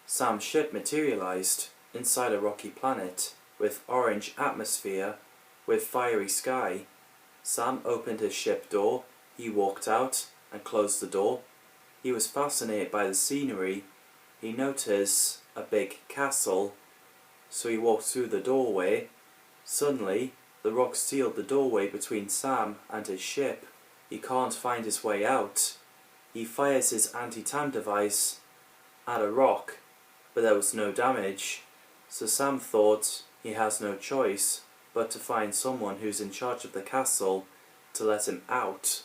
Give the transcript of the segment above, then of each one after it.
Sam's ship materialized inside a rocky planet with orange atmosphere with fiery sky. Sam opened his ship door, he walked out and closed the door. He was fascinated by the scenery. He noticed a big castle, so he walked through the doorway. Suddenly, the rock sealed the doorway between Sam and his ship. He can't find his way out. He fires his anti-time device at a rock, but there was no damage. So Sam thought he has no choice but to find someone who's in charge of the castle to let him out.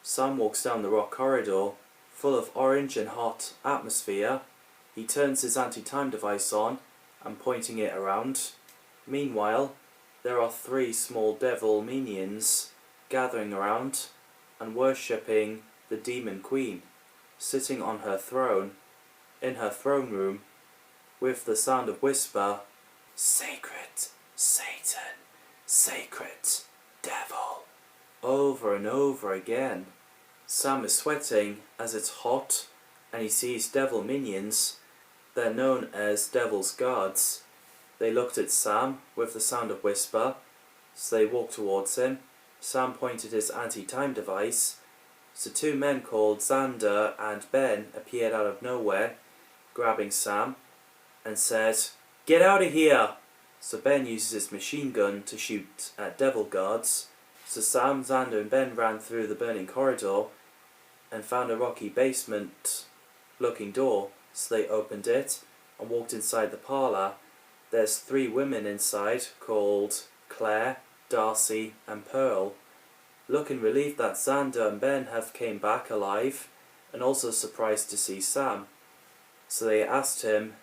Sam walks down the rock corridor, full of orange and hot atmosphere. He turns his anti-time device on and pointing it around. Meanwhile, there are 3 small devil minions gathering around and worshipping the demon queen, sitting on her throne, in her throne room, with the sound of whisper, "Sacred Satan, sacred devil," over and over again. Sam is sweating as it's hot, and he sees devil minions. They're known as devil's guards. They looked at Sam with the sound of whisper, so they walked towards him. Sam pointed his anti-time device, so 2 men called Xander and Ben appeared out of nowhere, grabbing Sam, and said, "Get out of here!" So Ben uses his machine gun to shoot at devil guards. So Sam, Xander and Ben ran through the burning corridor and found a rocky basement-looking door, so they opened it and walked inside the parlour. There's 3 women inside called Claire, Darcy and Pearl, looking relieved that Xander and Ben have came back alive and also surprised to see Sam. So they asked him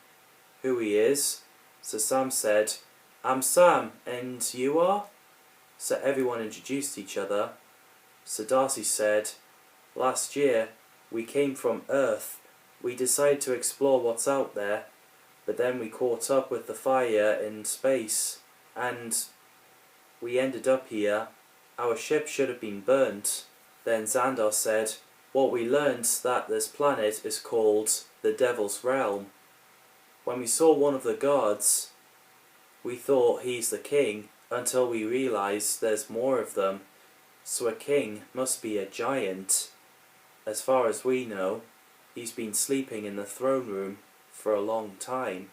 who he is. So Sam said, "I'm Sam, and you are?" So everyone introduced each other. So Darcy said, "Last year we came from Earth. We decided to explore what's out there, but then we caught up with the fire in space, and we ended up here. Our ship should have been burnt." Then Xandar said, "What we learned that this planet is called the Devil's Realm. When we saw one of the guards, we thought he's the king, until we realized there's more of them. So a king must be a giant. As far as we know, he's been sleeping in the throne room for a long time.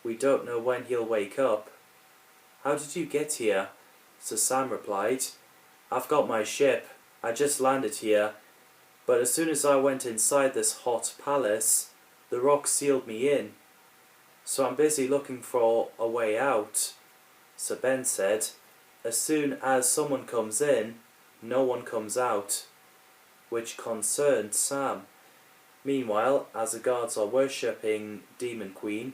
We don't know when he'll wake up." "How did you get here?" So Sam replied, "I've got my ship. I just landed here, but as soon as I went inside this hot palace, the rock sealed me in. So I'm busy looking for a way out." So Ben said, "As soon as someone comes in, no one comes out," which concerned Sam. Meanwhile, as the guards are worshipping Demon Queen,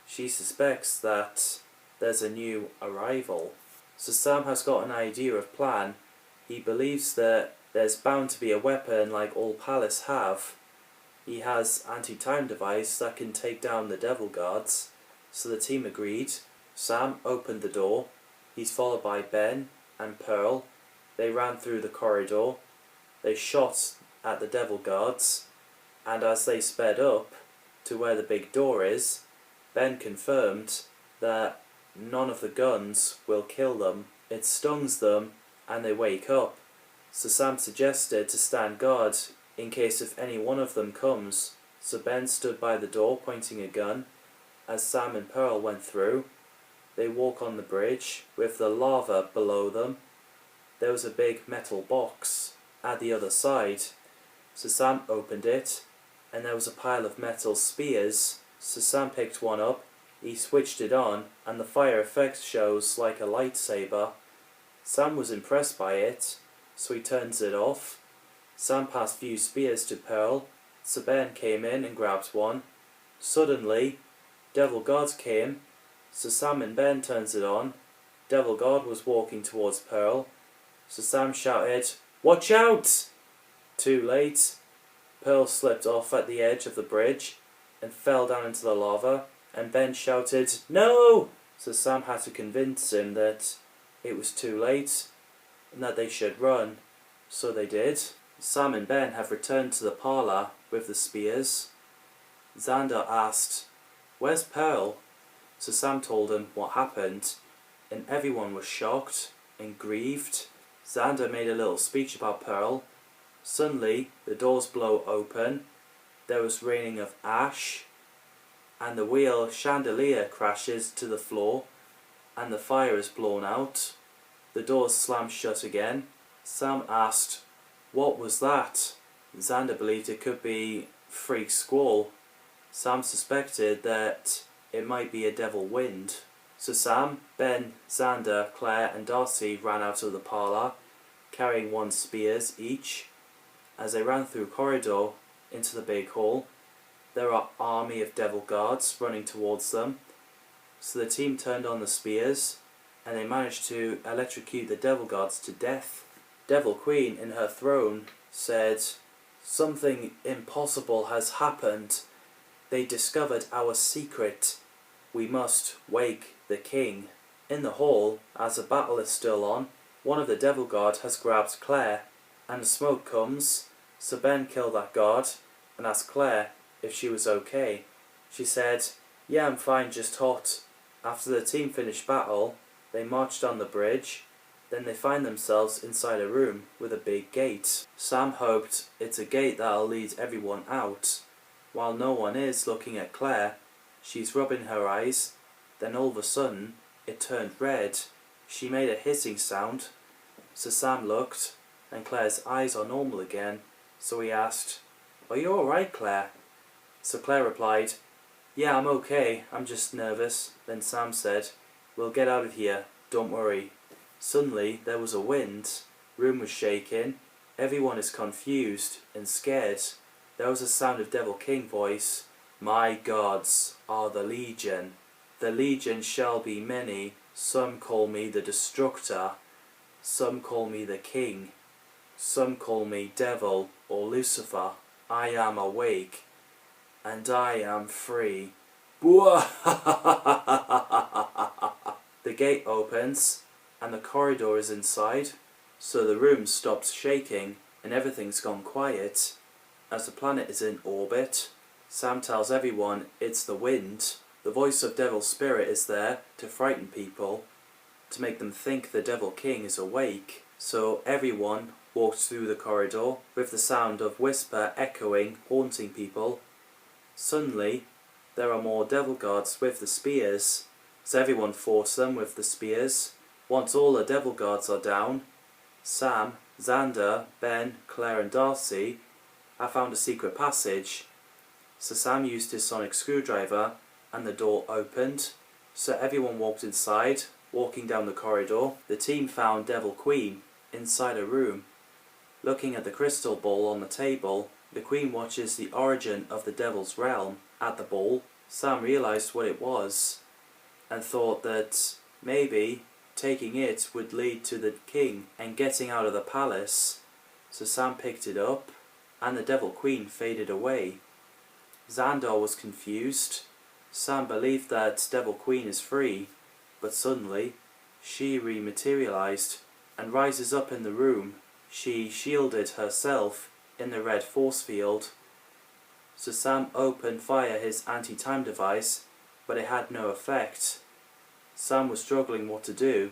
she suspects that there's a new arrival. So Sam has got an idea of plan. He believes that there's bound to be a weapon like all palace have. He has anti-time device that can take down the devil guards. So the team agreed. Sam opened the door. He's followed by Ben and Pearl. They ran through the corridor. They shot at the devil guards, and as they sped up to where the big door is, Ben confirmed that none of the guns will kill them. It stuns them and they wake up. So Sam suggested to stand guard in case if any one of them comes. So Ben stood by the door pointing a gun. As Sam and Pearl went through, they walk on the bridge with the lava below them. There was a big metal box at the other side. So Sam opened it, and there was a pile of metal spears. So Sam picked one up, he switched it on, and the fire effect shows like a lightsaber. Sam was impressed by it, so he turns it off. Sam passed few spears to Pearl, so Ben came in and grabbed one. Suddenly, Devil Guard came, so Sam and Ben turns it on. Devil Guard was walking towards Pearl, so Sam shouted, "Watch out!" Too late. Pearl slipped off at the edge of the bridge and fell down into the lava, and Ben shouted, "No!" So Sam had to convince him that it was too late and that they should run. So they did. Sam and Ben have returned to the parlour with the spears. Xander asked, "Where's Pearl?" So Sam told him what happened, and everyone was shocked and grieved. Xander made a little speech about Pearl. Suddenly, the doors blow open, there was raining of ash, and the wheel chandelier crashes to the floor, and the fire is blown out. The doors slam shut again. Sam asked, "What was that?" Xander believed it could be freak squall. Sam suspected that it might be a devil wind. So Sam, Ben, Xander, Claire and Darcy ran out of the parlour, carrying 1 spears each. As they ran through a corridor into the big hall, there were an army of devil guards running towards them. So the team turned on the spears, and they managed to electrocute the devil guards to death. Devil Queen in her throne said, "Something impossible has happened. They discovered our secret. We must wake the king." In the hall, as the battle is still on, one of the devil guard has grabbed Claire, and the smoke comes, so Ben killed that guard and asked Claire if she was okay. She said, "Yeah, I'm fine, just hot." After the team finished battle, they marched on the bridge. Then they find themselves inside a room with a big gate. Sam hoped it's a gate that'll lead everyone out. While no one is looking at Claire, she's rubbing her eyes. Then all of a sudden, it turned red. She made a hissing sound. So Sam looked, and Claire's eyes are normal again. So he asked, "Are you alright, Claire?" So Claire replied, "Yeah, I'm okay, I'm just nervous." Then Sam said, "We'll get out of here, don't worry." Suddenly there was a wind, room was shaking, everyone is confused and scared. There was a sound of Devil King voice, "My gods are the Legion. The Legion shall be many, some call me the Destructor, some call me the King, some call me Devil or Lucifer. I am awake, and I am free." The gate opens, and the corridor is inside, so the room stops shaking, and everything's gone quiet. As the planet is in orbit, Sam tells everyone it's the wind. The voice of Devil Spirit is there to frighten people, to make them think the Devil King is awake. So everyone walks through the corridor with the sound of whisper echoing, haunting people. Suddenly, there are more devil guards with the spears, so everyone fought them with the spears. Once all the devil guards are down, Sam, Xander, Ben, Claire and Darcy have found a secret passage. So Sam used his sonic screwdriver and the door opened, so everyone walked inside. Walking down the corridor, the team found Devil Queen inside a room. Looking at the crystal ball on the table, the Queen watches the origin of the Devil's realm. At the ball, Sam realised what it was, and thought that maybe taking it would lead to the king and getting out of the palace. So Sam picked it up, and the Devil Queen faded away. Xandar was confused. Sam believed that Devil Queen is free, but suddenly she rematerialised and rises up in the room. She shielded herself in the red force field. So Sam opened fire his anti-time device, but it had no effect. Sam was struggling what to do.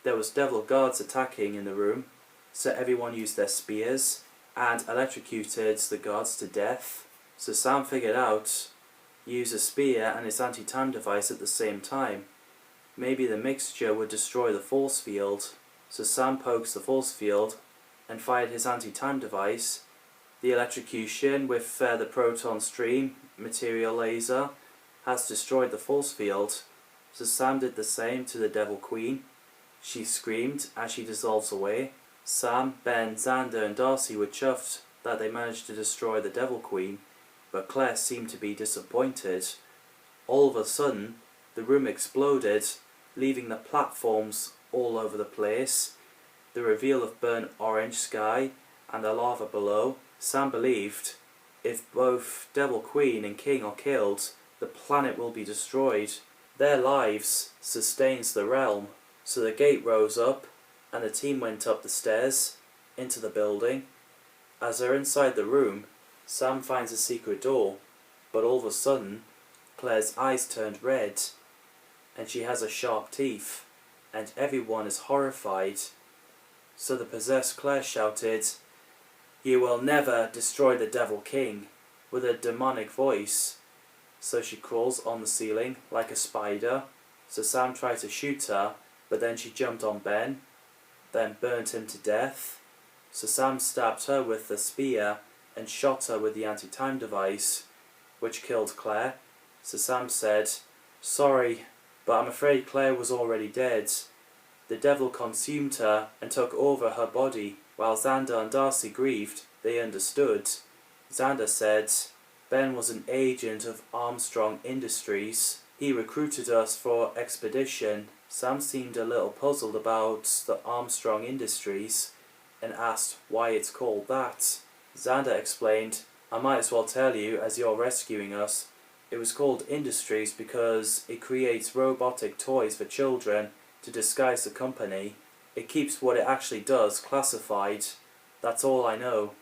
There was devil guards attacking in the room, so everyone used their spears and electrocuted the guards to death. So Sam figured out, use a spear and his anti-time device at the same time. Maybe the mixture would destroy the force field. So Sam pokes the force field and fired his anti-time device. The electrocution with the proton stream material laser has destroyed the force field. So Sam did the same to the Devil Queen. She screamed as she dissolves away. Sam, Ben, Xander and Darcy were chuffed that they managed to destroy the Devil Queen, but Claire seemed to be disappointed. All of a sudden, the room exploded, leaving the platforms all over the place, the reveal of burnt orange sky and the lava below. Sam believed if both Devil Queen and King are killed, the planet will be destroyed. Their lives sustains the realm. So the gate rose up and the team went up the stairs into the building. As they're inside the room, Sam finds a secret door. But all of a sudden, Claire's eyes turned red, and she has a sharp teeth, and everyone is horrified. So the possessed Claire shouted, "You will never destroy the Devil King," with a demonic voice. So she crawls on the ceiling like a spider. So Sam tried to shoot her, but then she jumped on Ben, then burnt him to death. So Sam stabbed her with the spear and shot her with the anti-time device, which killed Claire. So Sam said, "Sorry, but I'm afraid Claire was already dead. The devil consumed her and took over her body." While Xander and Darcy grieved, they understood. Xander said, "Ben was an agent of Armstrong Industries. He recruited us for expedition." Sam seemed a little puzzled about the Armstrong Industries and asked why it's called that. Xander explained, "I might as well tell you as you're rescuing us. It was called Industries because it creates robotic toys for children to disguise the company. It keeps what it actually does classified. That's all I know."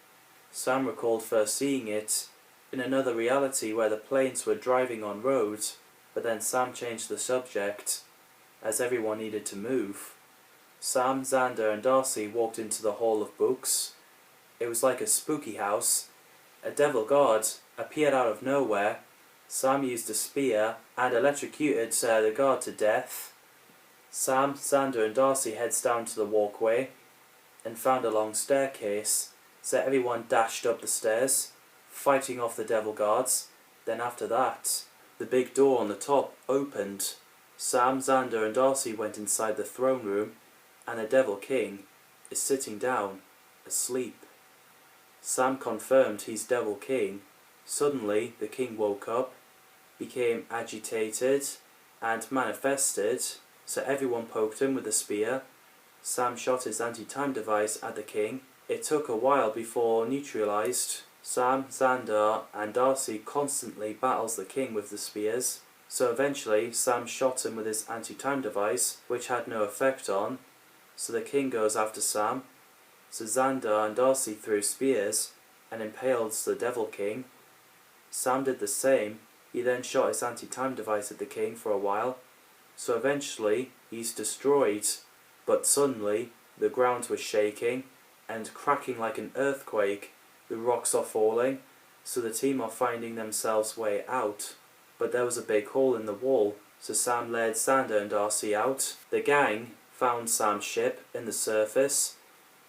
Sam recalled first seeing it in another reality where the planes were driving on road, but then Sam changed the subject, as everyone needed to move. Sam, Xander and Darcy walked into the Hall of Books. It was like a spooky house. A devil guard appeared out of nowhere. Sam used a spear and electrocuted the guard to death. Sam, Xander and Darcy heads down to the walkway and found a long staircase, so everyone dashed up the stairs, fighting off the devil guards. Then after that, the big door on the top opened. Sam, Xander and Darcy went inside the throne room, and the Devil King is sitting down, asleep. Sam confirmed he's Devil King. Suddenly the king woke up, became agitated, and manifested, so everyone poked him with a spear. Sam shot his anti-time device at the king. It took a while before neutralized. Sam, Xander and Darcy constantly battles the king with the spears. So eventually Sam shot him with his anti-time device, which had no effect on. So the king goes after Sam. So Xander and Darcy threw spears and impaled the Devil King. Sam did the same. He then shot his anti-time device at the king for a while. So eventually he's destroyed. But suddenly the ground was shaking and cracking like an earthquake. The rocks are falling, so the team are finding themselves way out. But there was a big hole in the wall, so Sam led Xander and Darcy out. The gang found Sam's ship in the surface.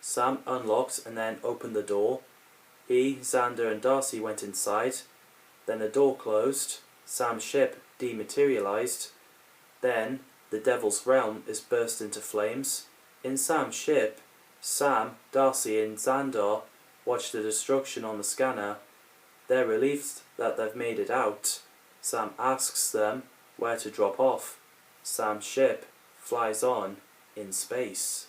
Sam unlocked and then opened the door. He, Xander and Darcy went inside. Then the door closed. Sam's ship dematerialized. Then the Devil's Realm is burst into flames. In Sam's ship, Sam, Darcy and Xander watch the destruction on the scanner. They're relieved that they've made it out. Sam asks them where to drop off. Sam's ship flies on in space.